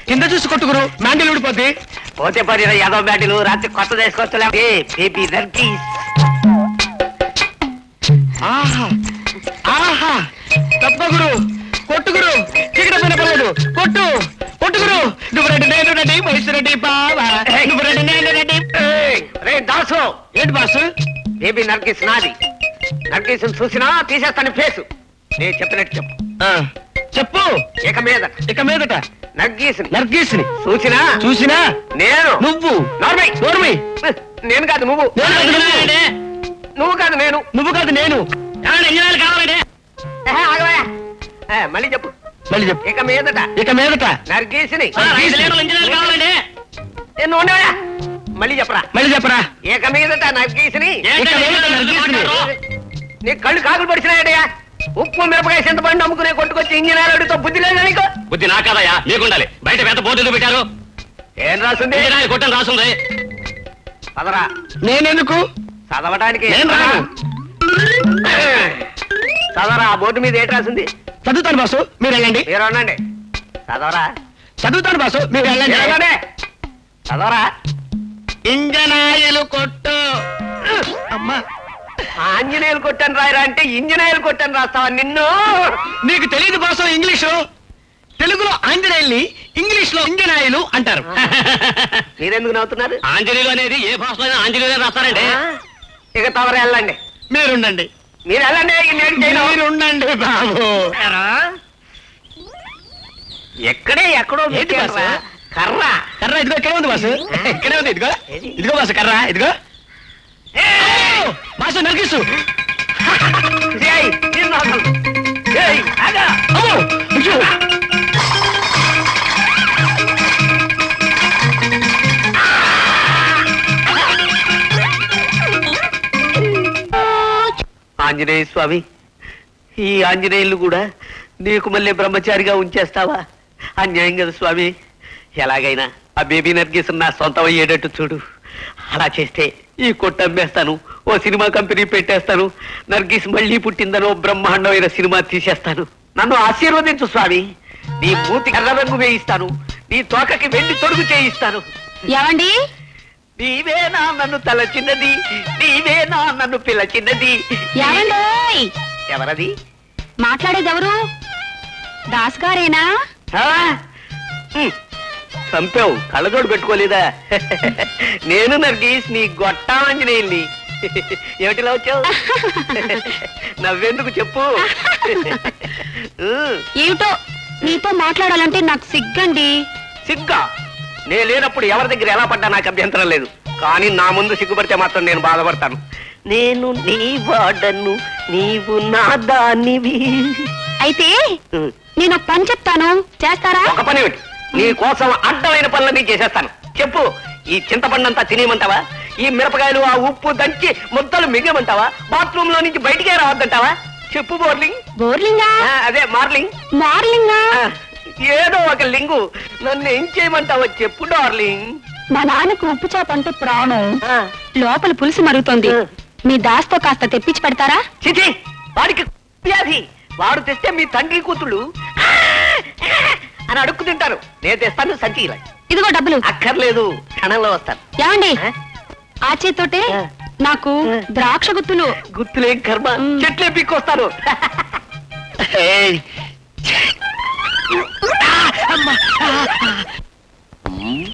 కింద చూసి కొట్టు గురు, మ్యాండిల్ ఊడిపోద్ది. పోతే పది యాదవ్ బ్యాటిలు రాత్రి కొత్త తీసుకొచ్చలే బేబీ నర్గీస్. ఆహా ఆహా, తప్ప గురు, కొట్టు గురు, చీకట పైన పర్లేదు, కొట్టు కొట్టు గురు. నువ్వు రెడ్డి, నేను రెడ్డి, వయసు రెడ్డి, బావా నువ్వు రెడ్డి, నేను రెడ్డి. రే దాసు, ఏంటి బాసు? బేబీ నర్గీస్ నాది. నర్గీస్ చూసినా తీసేస్తాను ఫేసు. నేను చెప్పినట్టు చెప్పు. చెప్పు. ఇక మీద ఇక మీదట నర్గీస్ నర్గీస్ని చూసినా చూసినా నేను నువ్వు. నార్మల్ నోర్మి. నేను కాదు నువ్వు, నేను కాదు నువ్వు. నువ్వు కాదు నేను. నువ్వు కాదు నేను. ఇంజనీర్లు కావాలంటే ఆగవయ్యా. మళ్ళీ చెప్పు. మళ్ళీ చెప్పు. ఇక మీదట ఇక మీదట నర్గీస్ని ఇంజనీర్లు కావాలంటే. నేను ఉండవా? మళ్ళీ చెప్పరా. మళ్ళీ చెప్పరా. ఇక మీదట నర్గీస్ని. ఇక మీదట నర్గీస్ని. నీ కళ్ళు కాకులు పడిచినాయటయ్యా. ఉప్పు మిరపకాయ చింతపండు అమ్ముకునే కొట్టుకొచ్చి ఇంజనీర్ అడిగితో బుద్ధి లేదు నీకు. బుద్ధి నా కదయా, నీకుండాలి. బయట పెద్ద బోర్డు పెట్టారు. ఏం రాసింది? కొట్టని రాసుంది. పదరా. నేనెందుకు చదవటానికి. నేను రాను. చదవరా. ఆ బోర్డు మీద ఏంటి రాసింది? చదువుతాను బాసు, మీరు వెళ్ళండి. మీరు అనండి. చదవరా. చదువుతాను బాసు, మీరు వెళ్ళండి. చదవరా. ఇంజనాయిలు కొట్టు. అమ్మా, ఆంజనేయులు కొట్టని రాయరా అంటే ఇంజనీర్లు కొట్టని రాస్తావా నిన్ను? నీకు తెలియదు బాసు ఇంగ్లీషు. తెలుగులో ఆంజనేయుల్ని, ఇంగ్లీష్ లో ఇంజనాయిలు అంటారు. మీరెందుకు నవ్వుతున్నారు? ఆంజనేయులు అనేది ఏ భాషలో ఆంజనేయులు రాస్తారండి. ఇక తవర వెళ్ళండి. మీరుండండి. మీరు వెళ్ళండి. మీరుండండి బాబు. ఎక్కడే ఎక్కడో ఏంటి బాసు? కర్ర. కర్ర ఇదిగో ఇక్కడే ఉంది బాసు. ఇక్కడే ఉంది. ఇదిగో ఇదిగో బాసు కర్ర. ఇదిగో బాసు నరికిస్తూ. ఆంజనేయ స్వామి, ఈ ఆంజనేయులు కూడా నీకు మళ్ళీ బ్రహ్మచారిగా ఉంచేస్తావా? అన్యాయం కదా స్వామి. ఎలాగైనా ఆ బేబీ నర్గీస్ నా సొంతం అయ్యేటట్టు చూడు. అలా చేస్తే ఈ కొట్టు అమ్మేస్తాను, ఓ సినిమా కంపెనీ పెట్టేస్తాను. నర్గీస్ మళ్ళీ పుట్టిందనో బ్రహ్మాండమైన సినిమా తీసేస్తాను. నన్ను ఆశీర్వదించు స్వామి. నీ మూతి కర్ర రంగు వేయిస్తాను, నీ తోకకి వెండి తొడుగు చేయిస్తాను. ఏమండి? నీవేనా నన్ను తలచిన్నది, నీవేనా నన్ను పిలచిన్నది. ఏమండి? ఎవరది మాట్లాడేది ఎవరు? దాస్ గారేనా? చంపావు, కళ్ళజోడు పెట్టుకోలేదా? నేను నర్గీస్ నీ గొట్టాంజనేయుల్ని. ఏమిటిలా వచ్చావు? నవ్వెందుకు చెప్పు. ఏమిటో నీతో మాట్లాడాలంటే నాకు సిగ్గండి. సిగ్గా? నేను లేనప్పుడు ఎవరి దగ్గర ఎలా పడ్డా నాకు అభ్యంతరం లేదు. కానీ నా ముందు సిగ్గుపడితే మాత్రం నేను బాధపడతాను. నేను నీ వాడను, నీవు నా దానివి. అయితే నేను ఒక పని చెప్తాను, చేస్తారా? ఒక పని ఏమిటి? నీ కోసం అడ్డమైన పనులన్నీ చేసేస్తాను. చెప్పు. ఈ చింతపండంతా తినేయమంటావా? ఈ మిరపకాయలు ఆ ఉప్పు దంచి ముద్దలు మింగమంటావా? బాత్రూమ్ లో నుంచి బయటికే రావద్దంటావా? చెప్పు బోర్లింగ్. బోర్లింగా? అదే మార్లింగ్. మార్లింగా? ఏదో ఒక లింగు. నన్ను ఏం చేయమంటావో చెప్పు డార్లింగ్. మా నాన్నకు ఉప్పు చేప అంటే ప్రాణం. లోపల పులుసు మరుగుతోంది. మీ దాస్తో కాస్త తెప్పించి పెడతారా? చిచి, వాడికి వ్యాధి. వాడు తెస్తే మీ తండ్రి కూతుళ్ళు అని అడుక్కు తింటారు. నేను తెస్తాను సంచి. ఇదిగో డబ్బులు. అక్కర్లేదు, క్షణంలో వస్తాను. ఏమండి? ఆ చేత్తోటే నాకు ద్రాక్ష గుత్తులు. గుర్తులేం కర్మ, చెట్లే పీక్కొస్తాను. అమ్మా.